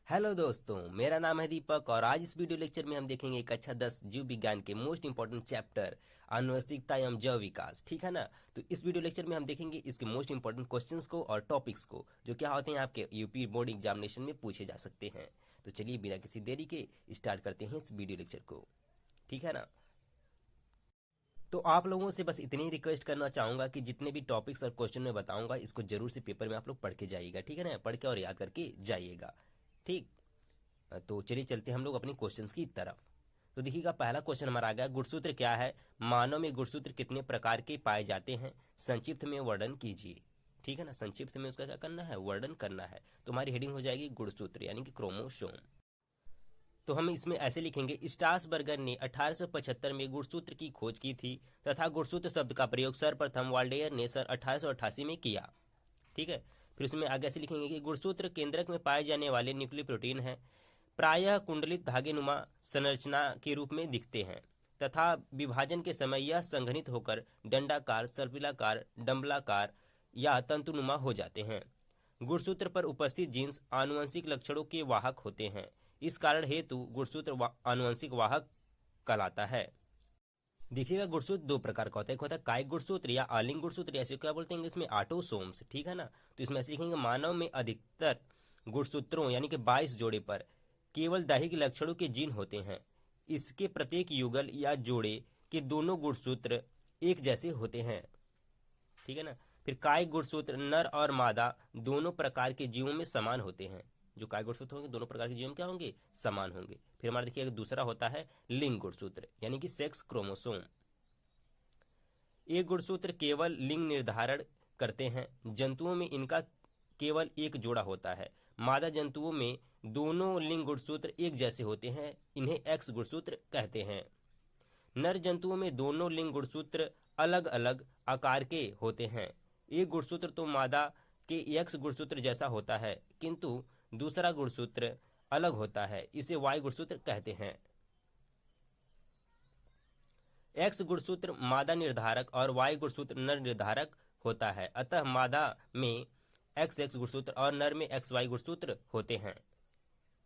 Hello दोस्तों, मेरा नाम है दीपक और आज इस वीडियो लेक्चर में हम देखेंगे एक अच्छा 10 जीव विज्ञान के मोस्ट इंपॉर्टेंट चैप्टर आनुवंशिकता एवं जैव विकास। ठीक है ना। तो इस वीडियो लेक्चर में हम देखेंगे इसके मोस्ट इंपॉर्टेंट क्वेश्चंस को और टॉपिक्स को जो क्या होते हैं आपके यूपी बोर्ड एग्जामिनेशन में पूछे जा सकते हैं। तो चलिए बिना किसी देरी के स्टार्ट करते हैं इस वीडियो लेक्चर को। ठीक है ना। तो आप लोगों से बस इतनी रिक्वेस्ट करना चाहूंगा कि जितने भी टॉपिक्स और क्वेश्चन मैं बताऊंगा इसको जरूर से पेपर में आप लोग पढ़ के जाइएगा। ठीक है ना, पढ़ के और याद करके जाइएगा। ठीक। तो चलिए चलते हैं हम लोग अपने क्वेश्चंस की तरफ। तो देखिएगा, पहला क्वेश्चन हमारा आ गया, गुणसूत्र क्या है? मानव में गुणसूत्र कितने प्रकार के पाए जाते हैं? संक्षिप्त में वर्णन कीजिए। ठीक है ना, संक्षिप्त में उसका क्या करना है, वर्णन करना है। तो हमारी हेडिंग हो जाएगी गुणसूत्र यानी कि क्रोमोसोम। तो हम इसमें ऐसे लिखेंगे, स्ट्रासबर्गर ने 1875 में गुणसूत्र की खोज की थी तथा गुणसूत्र शब्द का प्रयोग सर्वप्रथम वाल्डेयर ने सन 1888 में किया। ठीक है। फिर उसमें आगे ऐसे लिखेंगे कि गुणसूत्र केंद्रक में पाए जाने वाले न्यूक्लियर प्रोटीन है, प्रायः कुंडलित धागेनुमा संरचना के रूप में दिखते हैं तथा विभाजन के समय यह संघनित होकर डंडाकार, सर्पिलाकार, डंबलाकार या तंतुनुमा हो जाते हैं। गुणसूत्र पर उपस्थित जीन्स आनुवंशिक लक्षणों के वाहक होते हैं। इस कारण हेतु गुणसूत्र आनुवंशिक वाहक कहलाता है। देखिएगा, गुणसूत्र दो प्रकार का होता है, एक होता है कायिक गुणसूत्र या अलिंग गुणसूत्र, ऐसे क्या बोलते हैं इसमें ऑटोसोम्स। ठीक है ना। तो इसमें ऐसे लिखेंगे, मानव में अधिकतर गुणसूत्रों यानी कि 22 जोड़े पर केवल दैहिक लक्षणों के जीन होते हैं। इसके प्रत्येक युगल या जोड़े के दोनों गुणसूत्र एक जैसे होते हैं। ठीक है ना। फिर कायिक गुणसूत्र नर और मादा दोनों प्रकार के जीवों में समान होते हैं। जो कायिक गुणसूत्र होंगे दोनों प्रकार के जीवों में क्या होंगे, समान होंगे। फिर हमारा देखिए दूसरा होता है लिंग गुणसूत्र यानी कि सेक्स क्रोमोसोम। ये गुणसूत्र केवल लिंग निर्धारण करते हैं। जंतुओं में इनका केवल एक जोड़ा होता है। मादा जंतुओं में दोनों लिंग गुणसूत्र एक जैसे होते हैं, इन्हें एक्स गुणसूत्र कहते हैं। नर जंतुओं में दोनों लिंग गुणसूत्र अलग अलग आकार के होते हैं। एक गुणसूत्र तो मादा के एक्स गुणसूत्र जैसा होता है किंतु दूसरा गुणसूत्र अलग होता है, इसे वाई गुणसूत्र कहते हैं। एक्स गुणसूत्र मादा निर्धारक और वाई गुणसूत्र नर निर्धारक होता है, अतः मादा में एक्स एक्स गुणसूत्र और नर में एक्स वाई गुणसूत्र होते हैं।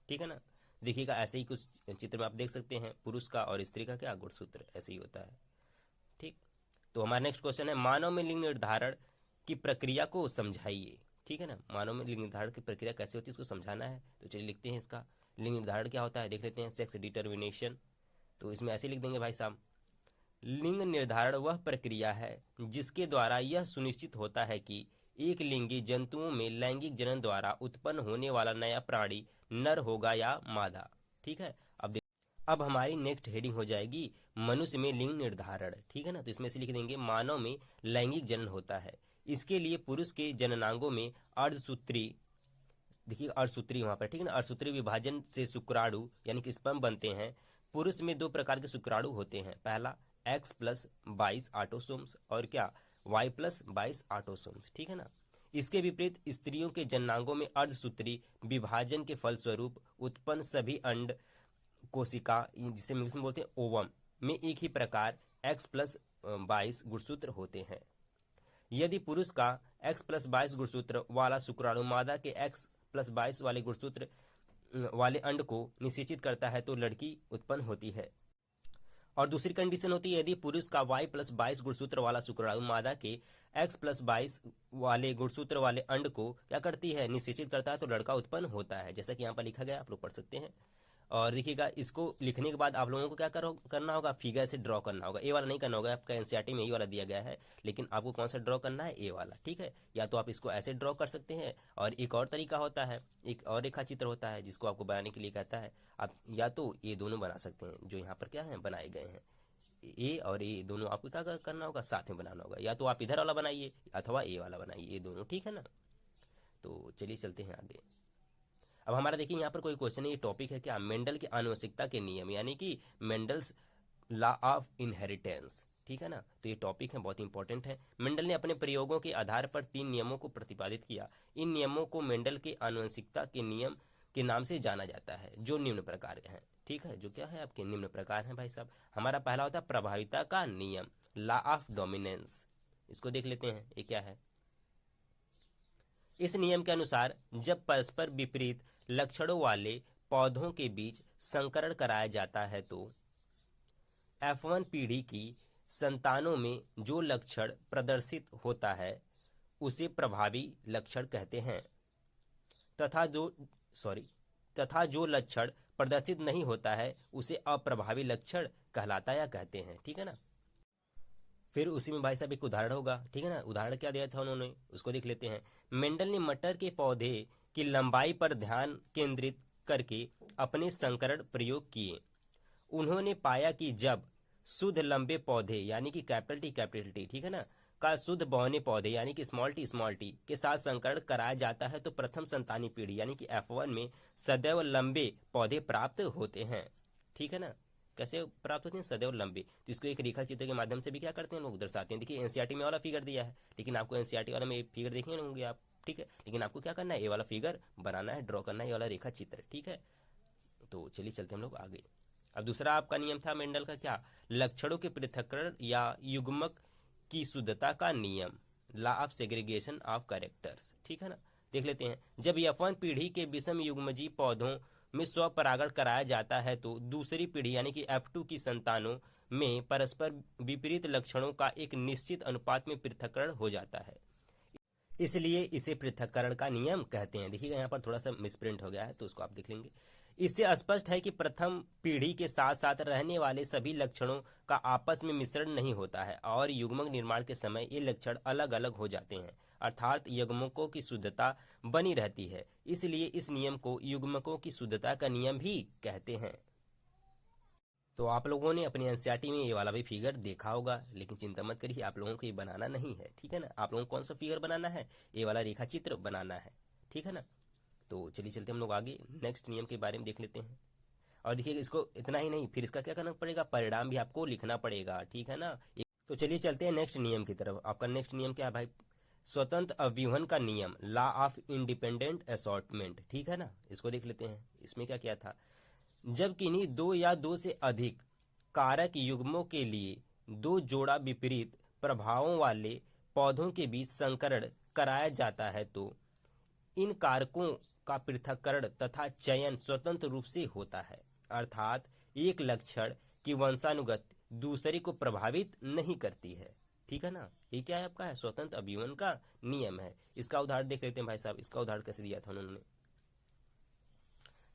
ठीक है ना। देखिएगा, ऐसे ही कुछ चित्र में आप देख सकते हैं, पुरुष का और स्त्री का क्या गुणसूत्र ऐसे ही होता है। ठीक। तो हमारा नेक्स्ट क्वेश्चन है, मानव में लिंग निर्धारण की प्रक्रिया को समझाइए। ठीक है ना, मानव में लिंग निर्धारण की प्रक्रिया कैसे होती है इसको समझाना है। तो चलिए लिखते हैं इसका, लिंग निर्धारण क्या होता है देख लेते हैं, सेक्स डिटर्मिनेशन। तो इसमें ऐसे लिख देंगे भाई साहब, लिंग निर्धारण वह प्रक्रिया है जिसके द्वारा यह सुनिश्चित होता है कि एक लिंगी जंतुओं में लैंगिक जनन द्वारा उत्पन्न होने वाला नया प्राणी नर होगा या मादा। ठीक है। अब हमारी नेक्स्ट हेडिंग हो जाएगी मनुष्य में लिंग निर्धारण। ठीक है ना। तो इसमें से लिख देंगे, मानव में लैंगिक जनन होता है। इसके लिए पुरुष के जननांगों में अर्धसूत्री, देखिए अर्धसूत्री वहां पर, ठीक है ना, अर्धसूत्री विभाजन से शुक्राणु यानी कि स्पर्म बनते हैं। पुरुष में दो प्रकार के शुक्राणु होते हैं, पहला X+22 ऑटोसोम्स और क्या Y+22 ऑटोसोम्स। ठीक है ना। इसके विपरीत स्त्रियों के जननांगों में अर्धसूत्री विभाजन के फलस्वरूप उत्पन्न सभी अंड कोशिका, जिसे इंग्लिश में बोलते हैं ओवम, में एक ही प्रकार X+22 गुणसूत्र होते हैं। यदि पुरुष का X+22 गुणसूत्र वाला शुक्राणु मादा के X+22 वाले गुणसूत्र वाले अंड को निषेचित करता है तो लड़की उत्पन्न होती है। और दूसरी कंडीशन होती है, यदि पुरुष का Y+22 गुणसूत्र वाला शुक्राणु मादा के X+22 वाले गुणसूत्र वाले अंड को क्या करती है, निषेचित करता है तो लड़का उत्पन्न होता है, जैसा कि यहाँ पर लिखा गया, आप लोग पढ़ सकते हैं। और देखिएगा, इसको लिखने के बाद आप लोगों को क्या करना होगा, फिगर से ड्रॉ करना होगा। ए वाला नहीं करना होगा, आपका एनसीईआरटी में ए वाला दिया गया है, लेकिन आपको कौन सा ड्रॉ करना है, ए वाला। ठीक है। या तो आप इसको ऐसे ड्रॉ कर सकते हैं, और एक और तरीका होता है, एक और रेखा चित्र होता है जिसको आपको बनाने के लिए कहता है, आप या तो ये दोनों बना सकते हैं जो यहाँ पर क्या है बनाए गए हैं, ए और ए दोनों आपको क्या करना होगा, साथ में बनाना होगा। या तो आप इधर वाला बनाइए अथवा ए वाला बनाइए, ये दोनों। ठीक है ना। तो चलिए चलते हैं आगे। अब हमारा देखिए यहाँ पर कोई क्वेश्चन है, ये टॉपिक है क्या, मेंडल के आनुवंशिकता के नियम यानी कि मेंडल्स लॉ ऑफ इनहेरिटेंस। ठीक है ना। तो ये टॉपिक है, बहुत इंपॉर्टेंट है। मेंडल ने अपने प्रयोगों के आधार पर 3 नियमों को प्रतिपादित किया। इन नियमों को मेंडल के आनुवंशिकता के नियम के नाम से जाना जाता है, जो निम्न प्रकार के हैं। ठीक है, जो क्या है आपके निम्न प्रकार हैं भाई साहब। हमारा पहला होता है प्रभाविता का नियम, लॉ ऑफ डोमिनेंस। इसको देख लेते हैं, ये क्या है। इस नियम के अनुसार जब परस्पर विपरीत लक्षणों वाले पौधों के बीच संकरण कराया जाता है तो F1 पीढ़ी की संतानों में जो लक्षण प्रदर्शित होता है उसे प्रभावी लक्षण कहते हैं तथा जो लक्षण प्रदर्शित नहीं होता है उसे अप्रभावी लक्षण कहलाता या कहते हैं। ठीक है ना। फिर उसी में भाई साहब एक उदाहरण होगा। ठीक है ना। उदाहरण क्या दिया था उन्होंने, उसको देख लेते हैं। मेंडल ने मटर के पौधे की लंबाई पर ध्यान केंद्रित करके अपने संकरण प्रयोग किए। उन्होंने पाया कि जब शुद्ध लंबे पौधे यानी कि कैपिटल टी, ठीक है ना, का शुद्ध बौने पौधे यानी कि स्मॉल टी के साथ संकरण कराया जाता है तो प्रथम संतानी पीढ़ी यानी कि F1 में सदैव लंबे पौधे प्राप्त होते हैं। ठीक है ना। कैसे प्राप्त होते हैं? सदैव लंबे। तो इसको एक रेखा चित्र के माध्यम से भी क्या करते हैं लोग, दर्शाते हैं। देखिए एनसीईआरटी में वाला फिगर दिया है, लेकिन आपको एनसीईआरटी वाला में फिगर देखे होंगे आप। ठीक है। लेकिन आपको क्या करना है, ये वाला फिगर बनाना है, ड्रॉ करना है, ये वाला रेखा चित्र। ठीक है। तो चलिए चलते हम लोग आगे। अब दूसरा आपका नियम था मेंडल का, क्या? लक्षणों के पृथक्करण या युग्मक की शुद्धता का नियम, law of segregation of characters. ठीक है ना। देख लेते हैं। जब F1 पीढ़ी के विषम युग्मजी पौधों में स्वपरागण कराया जाता है तो दूसरी पीढ़ी यानी कि F2 की संतानों में परस्पर विपरीत लक्षणों का एक निश्चित अनुपात में पृथक्करण हो जाता है, इसलिए इसे पृथक्करण का नियम कहते हैं। देखिएगा यहाँ पर थोड़ा सा मिसप्रिंट हो गया है तो उसको आप देख लेंगे। इससे स्पष्ट है कि प्रथम पीढ़ी के साथ साथ रहने वाले सभी लक्षणों का आपस में मिश्रण नहीं होता है और युग्मक निर्माण के समय ये लक्षण अलग अलग हो जाते हैं, अर्थात युग्मकों की शुद्धता बनी रहती है। इसलिए इस नियम को युग्मकों की शुद्धता का नियम भी कहते हैं। तो आप लोगों ने अपनी एनसीईआरटी में ये वाला भी फिगर देखा होगा, लेकिन चिंता मत करिए, आप लोगों को ये बनाना नहीं है। ठीक है ना। आप लोगों को कौन सा फिगर बनाना है? ये वाला रेखा चित्र बनाना है। ठीक है ना। तो चलिए चलते हम लोग आगे नेक्स्ट नियम के बारे में देख लेते हैं। और देखिए इसको इतना ही नहीं, फिर इसका क्या करना पड़ेगा, परिणाम भी आपको लिखना पड़ेगा। ठीक है ना। तो चलिए चलते हैं नेक्स्ट नियम की तरफ। आपका नेक्स्ट नियम क्या है भाई? स्वतंत्र अव्यूहन का नियम, लॉ ऑफ इंडिपेंडेंट असॉर्टमेंट। ठीक है ना। इसको देख लेते हैं। इसमें क्या किया था, जब किन्हीं दो या दो से अधिक कारक युग्मों के लिए दो जोड़ा विपरीत प्रभावों वाले पौधों के बीच संकरण कराया जाता है तो इन कारकों का पृथक्करण तथा चयन स्वतंत्र रूप से होता है, अर्थात एक लक्षण की वंशानुगत दूसरे को प्रभावित नहीं करती है। ठीक है ना। ये क्या है आपका? है स्वतंत्र अभिवन का नियम है। इसका उदाहरण देख लेते हैं भाई साहब। इसका उदाहरण कैसे दिया था उन्होंने?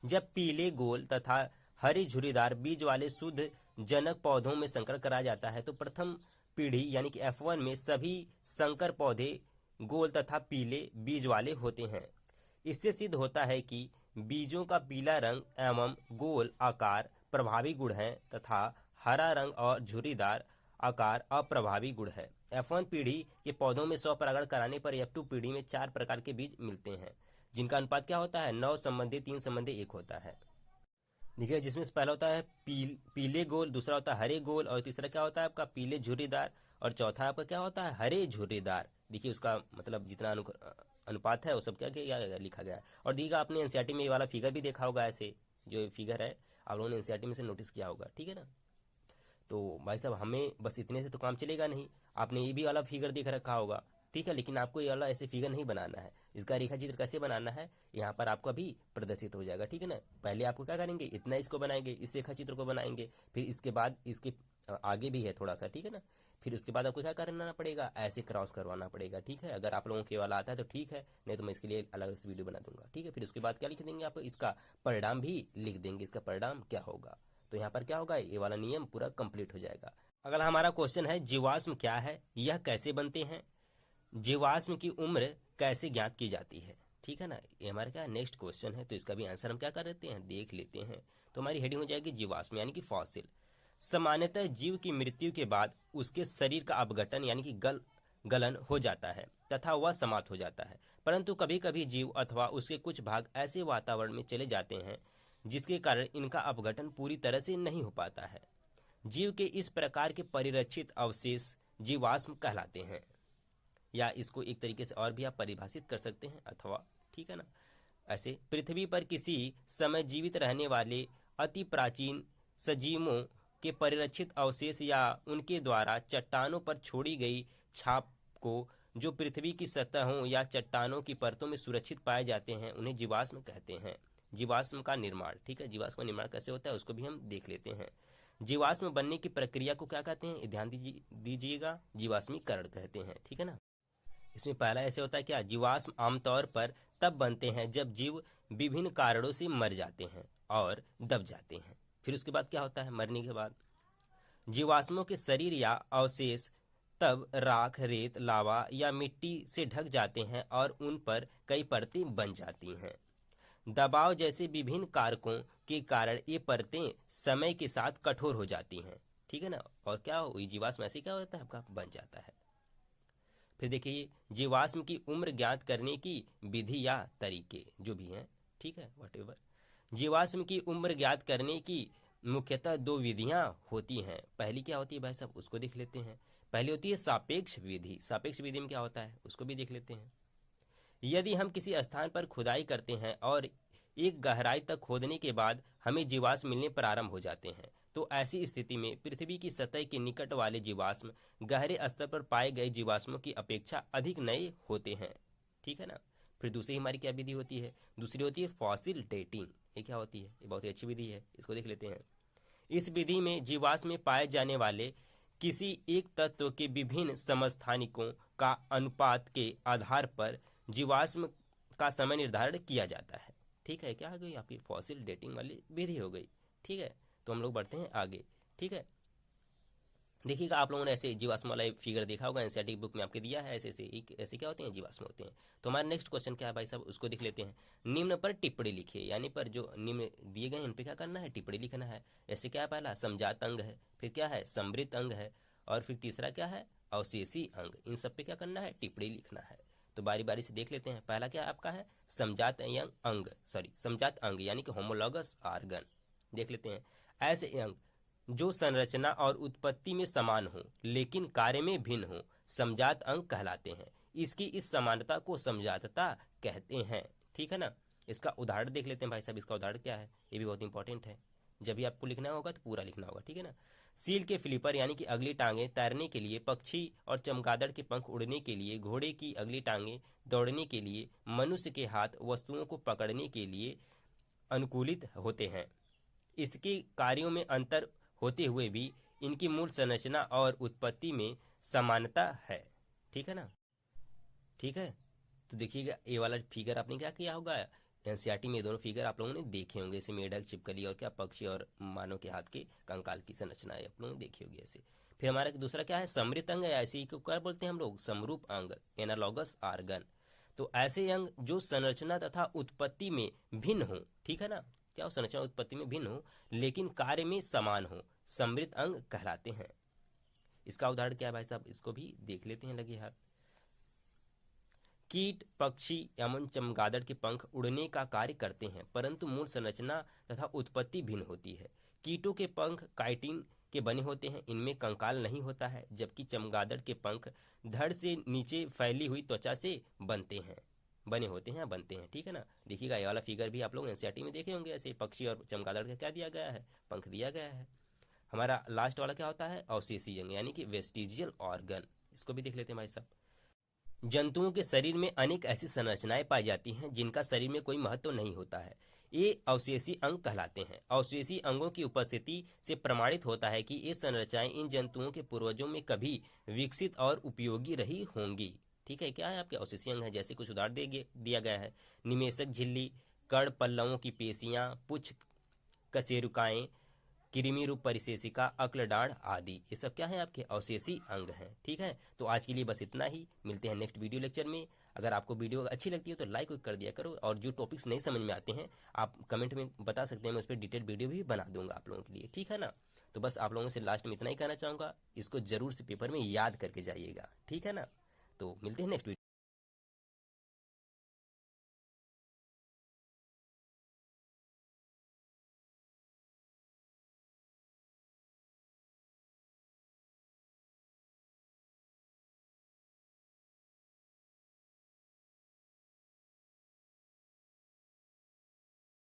जब पीले गोल तथा हरे झुर्रीदार बीज वाले शुद्ध जनक पौधों में संकर कराया जाता है तो प्रथम पीढ़ी यानी कि F1 में सभी संकर पौधे गोल तथा पीले बीज वाले होते हैं। इससे सिद्ध होता है कि बीजों का पीला रंग एवं गोल आकार प्रभावी गुण है तथा हरा रंग और झुर्रीदार आकार अप्रभावी गुण है। F1 पीढ़ी के पौधों में स्वपरागण कराने पर F2 पीढ़ी में 4 प्रकार के बीज मिलते हैं, जिनका अनुपात क्या होता है? 9 संबंधी 3 संबंधी 1 होता है। देखिए जिसमें से पहला होता है पीले गोल, दूसरा होता है हरे गोल, और तीसरा क्या होता है आपका? पीले झुर्रीदार, और चौथा आपका क्या होता है? हरे झुर्रीदार। देखिए उसका मतलब जितना अनुपात है वो सब क्या क्या लिखा गया है। और देखिएगा आपने एनसीईआरटी में ये वाला फिगर भी देखा होगा, ऐसे जो फिगर है आप लोगों ने एनसीईआरटी में से नोटिस किया होगा। ठीक है ना। तो भाई साहब हमें बस इतने से तो काम चलेगा नहीं, आपने ये भी वाला फिगर देख रखा होगा। ठीक है। लेकिन आपको ये वाला ऐसे फिगर नहीं बनाना है। इसका रेखा चित्र कैसे बनाना है यहाँ पर आपका भी प्रदर्शित हो जाएगा। ठीक है ना। पहले आपको क्या करेंगे, इतना इसको बनाएंगे, इस रेखा चित्र को बनाएंगे, फिर इसके बाद इसके आगे भी है थोड़ा सा। ठीक है ना। फिर उसके बाद आपको क्या करना पड़ेगा, ऐसे क्रॉस करवाना पड़ेगा। ठीक है। अगर आप लोगों के वाला आता है तो ठीक है, नहीं तो मैं इसके लिए अलग से वीडियो बना दूंगा। ठीक है। फिर उसके बाद क्या लिख देंगे आप, इसका परिणाम भी लिख देंगे, इसका परिणाम क्या होगा। तो यहाँ पर क्या होगा, ये वाला नियम पूरा कंप्लीट हो जाएगा। अगला हमारा क्वेश्चन है, जीवाश्म क्या है, यह कैसे बनते हैं, जीवाश्म की उम्र कैसे ज्ञात की जाती है। ठीक है ना। ये हमारा क्या नेक्स्ट क्वेश्चन है, तो इसका भी आंसर हम क्या कर लेते हैं, देख लेते हैं। तो हमारी हेडिंग हो जाएगी जीवाश्म यानी कि फॉसिल। सामान्यतः जीव की मृत्यु के बाद उसके शरीर का अपघटन यानी कि गलन हो जाता है तथा वह समाप्त हो जाता है, परंतु कभी कभी जीव अथवा उसके कुछ भाग ऐसे वातावरण में चले जाते हैं जिसके कारण इनका अपघटन पूरी तरह से नहीं हो पाता है। जीव के इस प्रकार के परिरक्षित अवशेष जीवाश्म कहलाते हैं, या इसको एक तरीके से और भी आप परिभाषित कर सकते हैं अथवा। ठीक है ना। ऐसे पृथ्वी पर किसी समय जीवित रहने वाले अति प्राचीन सजीवों के परिरक्षित अवशेष या उनके द्वारा चट्टानों पर छोड़ी गई छाप को जो पृथ्वी की सतहों या चट्टानों की परतों में सुरक्षित पाए जाते हैं उन्हें जीवाश्म कहते हैं। जीवाश्म का निर्माण, ठीक है, जीवाश्म का निर्माण कैसे होता है उसको भी हम देख लेते हैं। जीवाश्म बनने की प्रक्रिया को क्या कहते हैं, ध्यान दीजिएगा, जीवाश्मीकरण कहते हैं, ठीक है ना। इसमें पहला ऐसे होता है क्या, जीवाश्म आमतौर पर तब बनते हैं जब जीव विभिन्न कारणों से मर जाते हैं और दब जाते हैं। फिर उसके बाद क्या होता है, मरने के बाद जीवाश्मों के शरीर या अवशेष तब राख, रेत, लावा या मिट्टी से ढक जाते हैं और उन पर कई परतें बन जाती हैं। दबाव जैसे विभिन्न कारकों के कारण ये परतें समय के साथ कठोर हो जाती हैं, ठीक है ना, और क्या हुई, जीवाश्म ऐसे क्या होता है आपका, बन जाता है। फिर देखिए जीवाश्म की उम्र ज्ञात करने की विधि या तरीके जो भी हैं, ठीक है, वॉटेवर। जीवाश्म की उम्र ज्ञात करने की मुख्यतः दो विधियां होती हैं। पहली क्या होती है भाई साहब, उसको देख लेते हैं। पहली होती है सापेक्ष विधि। सापेक्ष विधि में क्या होता है उसको भी देख लेते हैं। यदि हम किसी स्थान पर खुदाई करते हैं और एक गहराई तक खोदने के बाद हमें जीवाश्म मिलने प्रारंभ हो जाते हैं, तो ऐसी स्थिति में पृथ्वी की सतह के निकट वाले जीवाश्म गहरे स्तर पर पाए गए जीवाश्मों की अपेक्षा अधिक नए होते हैं, ठीक है ना। फिर दूसरी हमारी क्या विधि होती है, दूसरी होती है फॉसिल डेटिंग। ये क्या होती है, ये बहुत ही अच्छी विधि है, इसको देख लेते हैं। इस विधि में जीवाश्म में पाए जाने वाले किसी एक तत्व के विभिन्न समस्थानिकों का अनुपात के आधार पर जीवाश्म का समय निर्धारण किया जाता है, ठीक है। क्या हो गई आपकी फॉसिल डेटिंग वाली विधि हो गई, ठीक है। तो हम लोग बढ़ते हैं आगे, ठीक है। देखिएगा आप लोगों ने ऐसे जीवाश्म वाला फिगर देखा होगा, एनसीईआरटी बुक में आपके दिया है, ऐसे क्या होते हैं, जीवाश्म होते हैं। तो हमारा नेक्स्ट क्वेश्चन क्या है भाई साहब, उसको देख लेते हैं। निम्न पर टिप्पणी लिखिए, यानी पर जो निम्न दिए गए इन पे क्या करना है, टिप्पणी लिखना है। ऐसे क्या है, पहला समजात अंग है, फिर क्या है, समृद्ध अंग है, और फिर तीसरा क्या है, अवशेषी अंग। इन सब पे क्या करना है, टिप्पणी लिखना है। तो बारी बारी से देख लेते हैं। पहला क्या आपका है, समजात अंग, समजात अंग यानी कि होमोलॉगस आर्गन। देख लेते हैं, ऐसे अंग जो संरचना और उत्पत्ति में समान हो लेकिन कार्य में भिन्न हो समजात अंग कहलाते हैं। इसकी इस समानता को समजातता कहते हैं, ठीक है ना। इसका उदाहरण देख लेते हैं भाई साहब। इसका उदाहरण क्या है, ये भी बहुत इंपॉर्टेंट है, जब भी आपको लिखना होगा तो पूरा लिखना होगा, ठीक है ना। सील के फ्लिपर यानी कि अगली टांगे तैरने के लिए, पक्षी और चमगादड़ के पंख उड़ने के लिए, घोड़े की अगली टांगे दौड़ने के लिए, मनुष्य के हाथ वस्तुओं को पकड़ने के लिए अनुकूलित होते हैं। इसके कार्यों में अंतर होते हुए भी इनकी मूल संरचना और उत्पत्ति में समानता है, ठीक है ना, ठीक है। तो देखिएगा ये वाला फिगर आपने क्या किया होगा, एनसीईआरटी में दोनों फिगर आप लोगों ने देखे होंगे, ऐसे मेढक, छिपकली और क्या पक्षी और मानव के हाथ के कंकाल की संरचना आप लोगों ने देखी होगी ऐसे। फिर हमारा दूसरा क्या है, समृद्ध अंग, ऐसे ही को क्या बोलते हैं हम लोग, समरूप अंग, एनालॉगस आर्गन। तो ऐसे अंग जो संरचना तथा उत्पत्ति में भिन्न हो, ठीक है ना, क्या हो, संरचना उत्पत्ति में भिन्न हो लेकिन कार्य में समान हो, समृद्ध अंग कहलाते हैं। इसका उदाहरण क्या है भाई साहब, इसको भी देख लेते हैं, लगे हाथ। कीट, पक्षी एवं चमगादड़ के पंख उड़ने का कार्य करते हैं परंतु मूल संरचना तथा उत्पत्ति भिन्न होती है। कीटों के पंख काइटिन के बने होते हैं, इनमें कंकाल नहीं होता है, जबकि चमगादड़ के पंख धड़ से नीचे फैली हुई त्वचा से बनते हैं, ठीक है ना। देखिएगा ये वाला फिगर भी आप लोग एनसीईआरटी में देखे होंगे, ऐसे पक्षी और चमगादड़ का क्या दिया गया है, पंख दिया गया है। हमारा लास्ट वाला क्या होता है, अवशेषी अंग यानी कि वेस्टिजियल ऑर्गन। इसको भी देख लेते हैं भाई साहब। जंतुओं के शरीर में अनेक ऐसी संरचनाएं पाई जाती हैं जिनका शरीर में कोई महत्व नहीं होता है, ये अवशेषी अंग कहलाते हैं। अवशेषी अंगों की उपस्थिति से प्रमाणित होता है कि ये संरचनाएं इन जंतुओं के पूर्वजों में कभी विकसित और उपयोगी रही होंगी, ठीक है। क्या है आपके अवशेषी अंग है, जैसे कुछ उदाहरण दिया गया है, निमेषक झिल्ली, कर्ण पल्लवों की पेशियां, पुच्छ कशेरुकाएं, कृमि रूप परिशेषिका, अक्लडाढ़ आदि, ये सब क्या है आपके अवशेषी अंग हैं, ठीक है। तो आज के लिए बस इतना ही, मिलते हैं नेक्स्ट वीडियो लेक्चर में। अगर आपको वीडियो अच्छी लगती है तो लाइक कर दिया करो, और जो टॉपिक्स नहीं समझ में आते हैं आप कमेंट में बता सकते हैं, मैं उस पर डिटेल वीडियो भी बना दूंगा आप लोगों के लिए, ठीक है ना। तो बस आप लोगों से लास्ट में इतना ही कहना चाहूँगा, इसको जरूर से पेपर में याद करके जाइएगा, ठीक है ना। तो मिलते हैं नेक्स्ट वीडियो।